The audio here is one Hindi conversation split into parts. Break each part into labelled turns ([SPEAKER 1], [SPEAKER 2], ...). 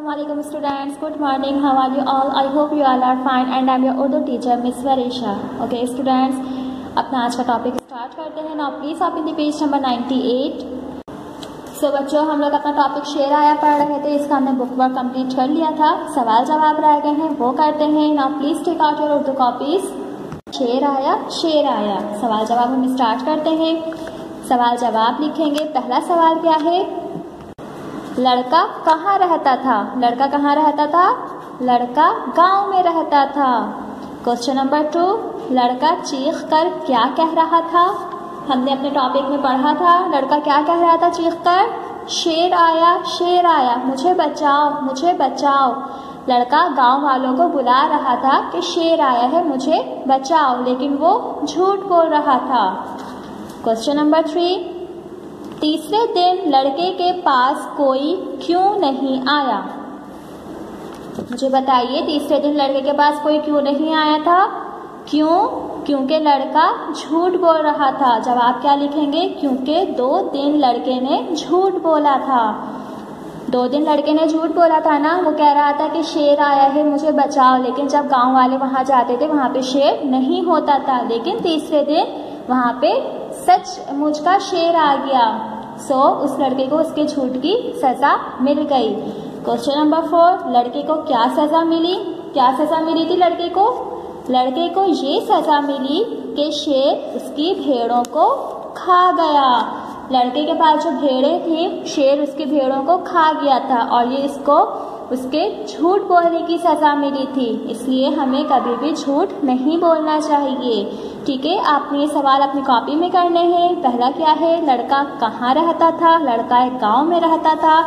[SPEAKER 1] Assalamualaikum students, good morning, how are you all? I hope you all are fine and I am your Urdu teacher Miss Varisha. Okay students, अपना आज का टॉपिक स्टार्ट करते हैं। नाउ प्लीज आप इन द पेज नंबर 98। सो बच्चों, हम लोग अपना टॉपिक शेर आया पढ़ रहे थे, इसका हमने बुक वर्क कंप्लीट कर लिया था। सवाल जवाब रह गए हैं, वो करते हैं। Now please take out your Urdu copies. शेर आया, सवाल जवाब हम स्टार्ट करते हैं। सवाल जवाब लिखेंगे। पहला सवाल क्या है? लड़का कहाँ रहता था? लड़का कहाँ रहता था? लड़का गांव में रहता था। क्वेश्चन नंबर 2, लड़का चीख कर क्या कह रहा था? हमने अपने टॉपिक में पढ़ा था, लड़का क्या कह रहा था चीख कर? शेर आया, मुझे बचाओ। लड़का गांव वालों को बुला रहा था कि शेर आया है, मुझे बचाओ, लेकिन वो झूठ बोल रहा था। क्वेश्चन नंबर 3, तीसरे दिन लड़के के पास कोई क्यों नहीं आया? मुझे बताइए, तीसरे दिन लड़के के पास कोई क्यों नहीं आया था? क्यों? क्योंकि लड़का झूठ बोल रहा था। जवाब क्या लिखेंगे? क्योंकि 2 दिन लड़के ने झूठ बोला था। 2 दिन लड़के ने झूठ बोला था ना। वो कह रहा था कि शेर आया है, मुझे बचाओ, लेकिन जब गांव वाले वहां जाते थे वहां पे शेर नहीं होता था। लेकिन तीसरे दिन वहां पे सचमुच का शेर आ गया। सो उस लड़के को उसके झूठ की सजा मिल गई। क्वेश्चन नंबर 4, लड़के को क्या सजा मिली? क्या सजा मिली थी लड़के को? लड़के को ये सजा मिली कि शेर उसकी भेड़ों को खा गया। लड़के के पास जो भेड़ें थी, शेर उसकी भेड़ों को खा गया था और ये इसको उसके झूठ बोलने की सजा मिली थी। इसलिए हमें कभी भी झूठ नहीं बोलना चाहिए। ठीक है, आपने ये सवाल अपनी कॉपी में करने हैं। पहला क्या है? लड़का कहाँ रहता था? लड़का एक गांव में रहता था।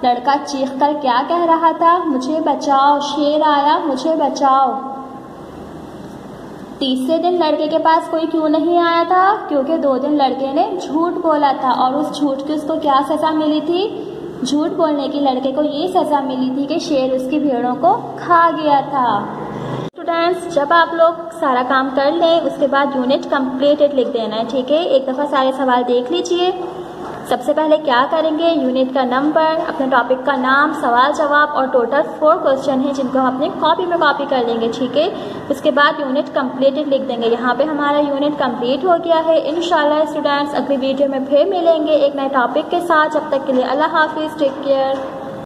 [SPEAKER 1] लड़का चीख कर क्या कह रहा था? मुझे बचाओ, शेर आया, मुझे बचाओ। तीसरे दिन लड़के के पास कोई क्यों नहीं आया था? क्योंकि 2 दिन लड़के ने झूठ बोला था और उस झूठ की उसको क्या सजा मिली थी? झूठ बोलने की लड़के को ये सजा मिली थी कि शेर उसकी भेड़ों को खा गया था। स्टूडेंट्स, जब आप लोग सारा काम कर लें उसके बाद यूनिट कंप्लीटेड लिख देना है। ठीक है, एक दफ़ा सारे सवाल देख लीजिए। सबसे पहले क्या करेंगे? यूनिट का नंबर, अपने टॉपिक का नाम, सवाल जवाब और टोटल 4 क्वेश्चन हैं जिनको हम अपने कॉपी में कॉपी कर लेंगे। ठीक है, उसके बाद यूनिट कंप्लीटेड लिख देंगे। यहाँ पे हमारा यूनिट कंप्लीट हो गया है। इंशाल्लाह स्टूडेंट्स, अगली वीडियो में फिर मिलेंगे एक नए टॉपिक के साथ। जब तक के लिए अल्लाह हाफिज़, टेक केयर।